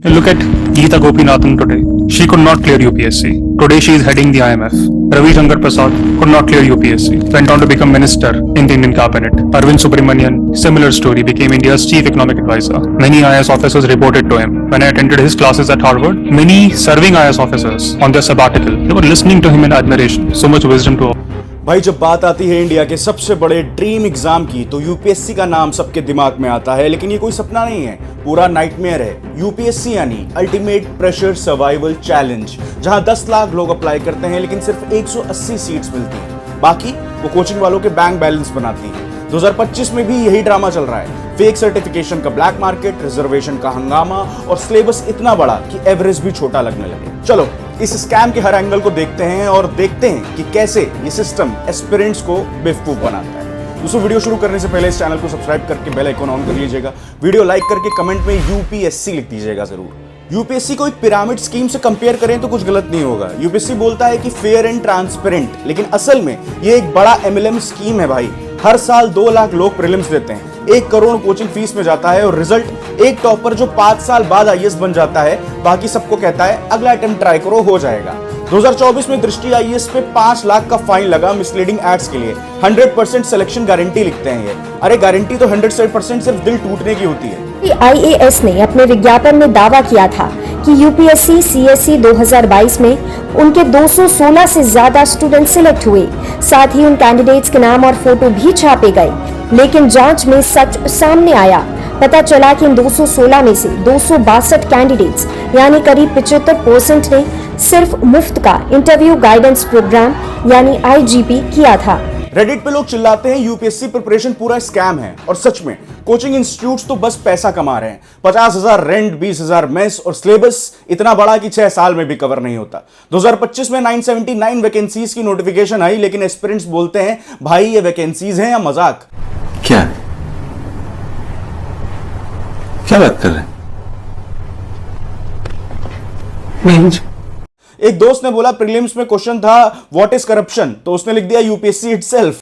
Look at Geeta Gopinathan today. She could not clear UPSC. Today she is heading the IMF. Ravi Shankar Prasad could not clear UPSC. Went on to become minister in the Indian cabinet. Arvind Subramanian, similar story, became India's chief economic advisor. Many IAS officers reported to him. When I attended his classes at Harvard, many serving IAS officers on their sabbatical, they were listening to him in admiration. So much wisdom to all. भाई जब बात आती है India के सबसे बड़े dream exam की तो यूपीएससी का नाम सबके दिमाग में आता है, लेकिन ये कोई सपना नहीं है, पूरा नाइटमेयर है। यूपीएससी यानी अल्टीमेट प्रेशर सर्वाइवल चैलेंज, जहां 10 लाख लोग अप्लाई करते हैं लेकिन सिर्फ 180 सीट्स मिलती हैं, बाकी वो कोचिंग वालों के बैंक बैलेंस बनाती है। 2025 में भी यही ड्रामा चल रहा है। फेक सर्टिफिकेशन का ब्लैक मार्केट, रिजर्वेशन का हंगामा और सिलेबस इतना बड़ा कि एवरेज भी छोटा लगने लगे। चलो इस स्कैम के हर एंगल को देखते हैं और देखते हैं कि कैसे ये सिस्टम एस्पिरेंट्स को बेवकूफ बनाता है। दोस्तों वीडियो शुरू करने से पहले इस चैनल को सब्सक्राइब करके बेल आइकन ऑन कर लीजिएगा। वीडियो लाइक करके कमेंट में यूपीएससी लिख दीजिएगा जरूर। यूपीएससी को एक पिरामिड स्कीम से कंपेयर करें तो कुछ गलत नहीं होगा। यूपीएससी बोलता है कि फेयर एंड ट्रांसपेरेंट, लेकिन असल में ये एक बड़ा एमएलएम स्कीम है भाई। हर साल 2 लाख लोग प्रीलिम्स देते हैं, 1 करोड़ कोचिंग फीस में जाता है और रिजल्ट एक टॉपर जो 5 साल बाद आईएएस बन जाता है, बाकी सबको कहता है अगला अटेम्प्ट ट्राई करो, हो जाएगा। 2024 में दृष्टि आईएएस पे 5 लाख का फाइन लगा मिसलीडिंग एड्स के लिए। 100% सिलेक्शन गारंटी लिखते हैं ये। अरे गारंटी तो 100% सिर्फ दिल टूटने की होती है। आईएएस ने अपने विज्ञापन में दावा किया था कि यूपीएससी सीएसई 2022 में उनके 216 से ज्यादा स्टूडेंट सिलेक्ट हुए। साथ ही उन कैंडिडेट्स के नाम और फोटो भी छापे गए, लेकिन जांच में सच सामने आया। पता चला कि इन 216 में से 262 कैंडिडेट्स यानी करीब 75% ने सिर्फ मुफ्त का इंटरव्यू गाइडेंस प्रोग्राम यानी आईजीपी किया था। रेडिट पे लोग चिल्लाते हैं यूपीएससी प्रिपरेशन पूरा स्कैम है, और सच में कोचिंग इंस्टीट्यूट्स तो बस पैसा कमा रहे हैं। 50,000 रेंट, 20,000 मेस और सिलेबस इतना बड़ा कि 6 साल में भी कवर नहीं होता। 2025 में 979 वैकेंसीज की नोटिफिकेशन आई, लेकिन एस्पिरेंट्स बोलते हैं भाई ये वैकेंसीज हैं या मजाक। क्या बात कर रहे हैं? एक दोस्त ने बोला प्रीलिम्स में क्वेश्चन था व्हाट इज करप्शन, तो उसने लिख दिया यूपीएससी इटसेल्फ।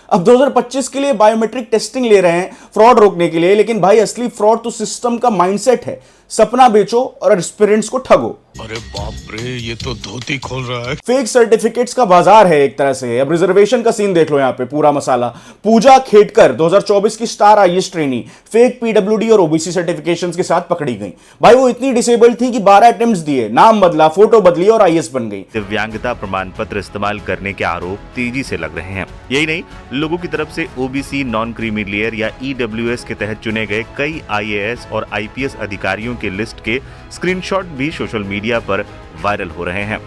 अब 2025 के लिए बायोमेट्रिक टेस्टिंग ले रहे हैं फ्रॉड रोकने के लिए, लेकिन भाई असली फ्रॉड तो सिस्टम का माइंडसेट है। सपना बेचो और एस्पिरेंट्स को ठगो। अरे बाप रे, ये तो धोती खोल रहा है। फेक सर्टिफिकेट्स का बाजार है एक तरह से। अब रिजर्वेशन का सीन देख लो, यहाँ पे पूरा मसाला। पूजा खेडकर 2024 की star IAS trainee fake PWD और ओबीसी सर्टिफिकेशंस के साथ पकड़ी गई। भाई वो इतनी डिसेबल्ड थी कि 12 अटेम्प्ट्स दिए, नाम बदला, फोटो बदली और आईएएस बन गई। दिव्यांगता प्रमाण पत्र इस्तेमाल करने के आरोप तेजी से लग रहे हैं। यही नहीं, लोगों की तरफ से ओबीसी, नॉन क्रीमी लेयर या ईडब्ल्यूएस के तहत चुने गए कई आईएएस और आईपीएस अधिकारियों के लिस्ट के स्क्रीनशॉट भी सोशल मीडिया पर वायरल हो रहे हैं।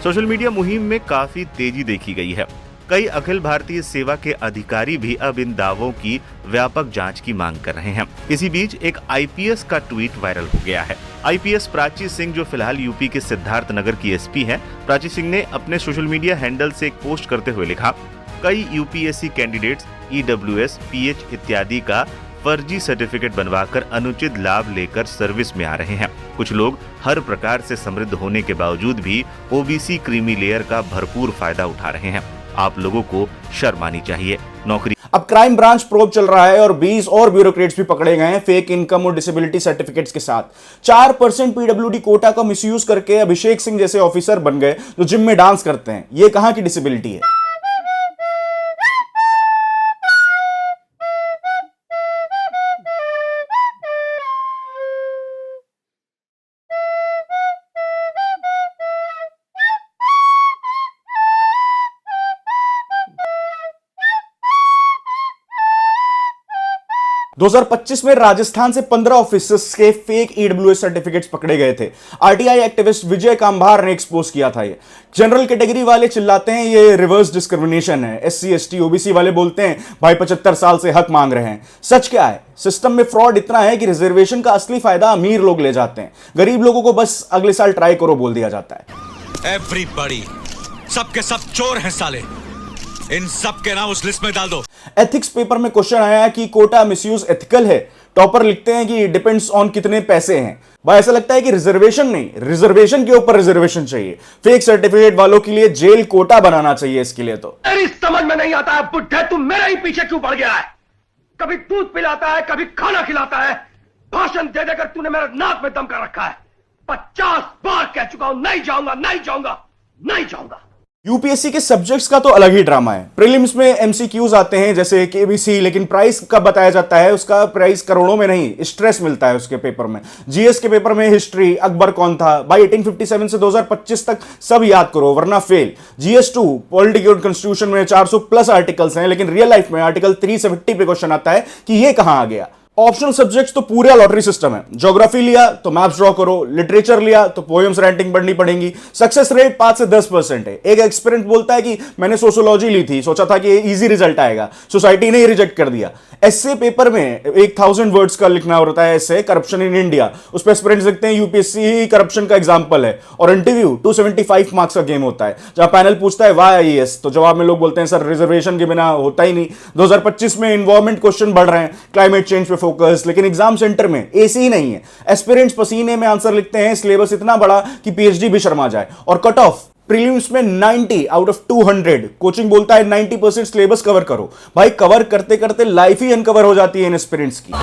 सोशल मीडिया मुहिम में काफी तेजी देखी गई है। कई अखिल भारतीय सेवा के अधिकारी भी अब इन दावों की व्यापक जांच की मांग कर रहे हैं। इसी बीच एक आईपीएस का ट्वीट वायरल हो गया है। आईपीएस प्राची सिंह, जो फिलहाल यूपी के सिद्धार्थ नगर की एसपी हैं, प्राची सिंह ने अपने सोशल मीडिया हैंडल से एक पोस्ट करते हुए लिखा, कई यूपीएससी कैंडिडेट्स ईडब्ल्यूएस, पीएच इत्यादि का फर्जी सर्टिफिकेट बनवाकर अनुचित लाभ लेकर सर्विस में आ रहे हैं। कुछ लोग हर प्रकार से समृद्ध होने के बावजूद भी ओबीसी क्रीमी लेयर का भरपूर फायदा उठा रहे हैं। आप लोगों को शर्म आनी चाहिए। नौकरी। अब क्राइम ब्रांच प्रोब चल रहा है और 20 और ब्यूरोक्रेट्स भी पकड़े गए हैं फेक इनकम और डिसेबिलिटी सर्टिफिकेट्स के साथ। 4% पीडब्ल्यूडी कोटा का मिसयूज करके अभिषेक सिंह जैसे ऑफिसर बन गए जो जिम में डांस करते हैं। ये कहां की डिसेबिलिटी है? दो 2025 में राजस्थान से 15 ऑफिसर्स के फेक ईडब्ल्यूएस सर्टिफिकेट्स पकड़े गए थे। आरटीआई एक्टिविस्ट विजय कांभार ने एक्सपोज किया था। ये जनरल कैटेगरी वाले चिल्लाते हैं ये रिवर्स डिस्क्रिमिनेशन है। एससी एसटी ओबीसी वाले बोलते हैं भाई 75 साल से हक मांग रहे हैं। सच क्या है? सिस्टम में फ्रॉड इतना है कि रिजर्वेशन का असली फायदा अमीर लोग ले जाते हैं, गरीब लोगों को बस अगले साल ट्राई करो बोल दिया जाता है। एवरीबॉडी, सबके सब चोर हैं साले, इन सब के नाम उस लिस्ट में डाल दो। एथिक्स पेपर में क्वेश्चन आया कि कोटा मिसयूज एथिकल है। टॉपर लिखते हैं कि डिपेंड्स ऑन कितने पैसे हैं। भाई ऐसा लगता है कि रिजर्वेशन नहीं, रिजर्वेशन के ऊपर रिजर्वेशन चाहिए। फेक सर्टिफिकेट वालों के लिए जेल कोटा बनाना चाहिए। इसके लिए तो मेरी समझ में नहीं आता है बुड्ढे, तू मेरे ही पीछे क्यों पड़ गया है? कभी दूध पिलाता है, कभी खाना खिलाता है। भाषण दे देकर तूने मेरे नाक में दम कर रखा है। 50 बार कह चुका हूं, नहीं जाऊंगा, नहीं जाऊंगा, नहीं जाऊंगा। यूपीएससी के सब्जेक्ट्स का तो अलग ही ड्रामा है। प्रीलिम्स में एमसीक्यूज आते हैं जैसे केबीसी, लेकिन प्राइस कब बताया जाता है, उसका प्राइस करोड़ों में नहीं, स्ट्रेस मिलता है उसके पेपर में। जीएस के पेपर में हिस्ट्री, अकबर कौन था भाई 1857 से 2025 तक सब याद करो वरना फेल। जीएस2 पॉलिटिकल कॉन्स्टिट्यूशन में 400 प्लस आर्टिकल्स हैं, लेकिन रियल लाइफ में आर्टिकल 370 पे क्वेश्चन आता है कि ये कहां आ गया। ऑप्शनल सब्जेक्ट्स तो पूरा लॉटरी सिस्टम है। ज्योग्राफी लिया तो मैप्स ड्रॉ करो, लिटरेचर लिया तो पोएम्स राइटिंग पढ़नी पड़ेगी। सक्सेस रेट 5 से 10% है। एक एक्सपेरिमेंट बोलता है कि मैंने सोशियोलॉजी ली थी, सोचा था कि इजी रिजल्ट आएगा, सोसाइटी ने ही रिजेक्ट कर दिया। एसए पेपर में 1000 वर्ड्स का लिखना होता है, एसए करप्शन इन इंडिया, उस पर एस्पिरेंट्स लिखते हैं यूपीएससी ही करप्शन का एग्जांपल है। और इंटरव्यू 275 मार्क्स का गेम होता है, जहां पैनल पूछता है वाई आईएएस, तो जवाब में लोग बोलते हैं सर रिजर्वेशन के बिना होता ही नहीं। 2025 में इन्वायरमेंट क्वेश्चन बढ़ रहे हैं, क्लाइमेट चेंज पे फोकस, लेकिन एग्जाम सेंटर में एसी ही नहीं है। एस्पिरेंट्स पसीने में आंसर लिखते हैं, सिलेबस इतना बड़ा कि पीएचडी भी शर्मा जाए। और कट ऑफ प्रीलिम्स में 90 आउट ऑफ 200, कोचिंग बोलता है 90% सिलेबस कवर करो। भाई कवर करते करते लाइफ ही अनकवर हो जाती है इन एस्पिरेंट्स की।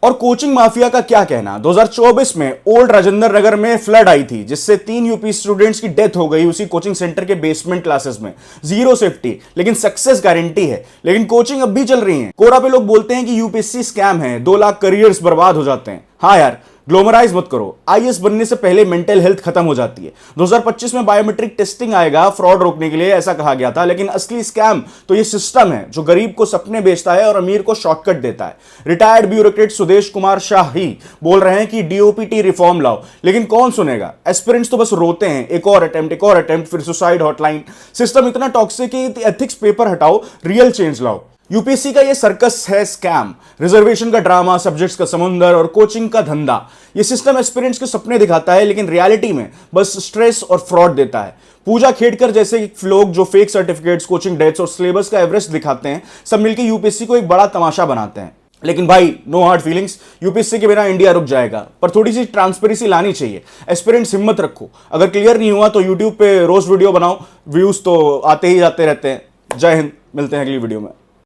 और कोचिंग माफिया का क्या कहना। 2024 में ओल्ड राजेंद्र नगर में फ्लड आई थी, जिससे 3 यूपी स्टूडेंट्स की डेथ हो गई उसी कोचिंग सेंटर के बेसमेंट क्लासेस में। जीरो सेफ्टी, लेकिन सक्सेस गारंटी है। लेकिन कोचिंग अब भी चल रही है। कोरा पे लोग बोलते हैं कि यूपीएससी स्कैम है, 2 लाख करियर्स बर्बाद हो जाते हैं। हाँ यार, ग्लोमराइज मत करो। आईएएस बनने से पहले मेंटल हेल्थ खत्म हो जाती है। 2025 में बायोमेट्रिक टेस्टिंग आएगा फ्रॉड रोकने के लिए, ऐसा कहा गया था, लेकिन असली स्कैम तो ये सिस्टम है जो गरीब को सपने बेचता है और अमीर को शॉर्टकट देता है। रिटायर्ड ब्यूरोक्रेट सुदेश कुमार शाह ही बोल रहे हैं कि डीओपीटी रिफॉर्म लाओ, लेकिन कौन सुनेगा। एस्पिरेंट्स तो बस रोते हैं, एक और अटेम्प्ट, फिर सुसाइड हॉटलाइन। सिस्टम इतना टॉक्सिक है कि एथिक्स पेपर हटाओ, रियल चेंज लाओ। यूपीएससी का ये सर्कस है स्कैम, रिजर्वेशन का ड्रामा, सब्जेक्ट्स का समुंदर और कोचिंग का धंधा। ये सिस्टम एस्पिरेंट्स के सपने दिखाता है, लेकिन रियलिटी में बस स्ट्रेस और फ्रॉड देता है। पूजा खेड़कर जैसे लोग जो फेक सर्टिफिकेट्स, कोचिंग डेट्स और सिलेबस का एवरेस्ट दिखाते हैं, सब मिलकर यूपीएससी को एक बड़ा तमाशा बनाते हैं। लेकिन भाई नो हार्ड फीलिंग्स, यूपीएससी के बिना इंडिया रुक जाएगा, पर थोड़ी सी ट्रांसपेरेंसी लानी चाहिए। एस्पिरेंट्स हिम्मत रखो, अगर क्लियर नहीं हुआ तो यूट्यूब पे रोज वीडियो बनाओ, व्यूज तो आते ही जाते रहते हैं। जय हिंद, मिलते हैं अगली वीडियो में।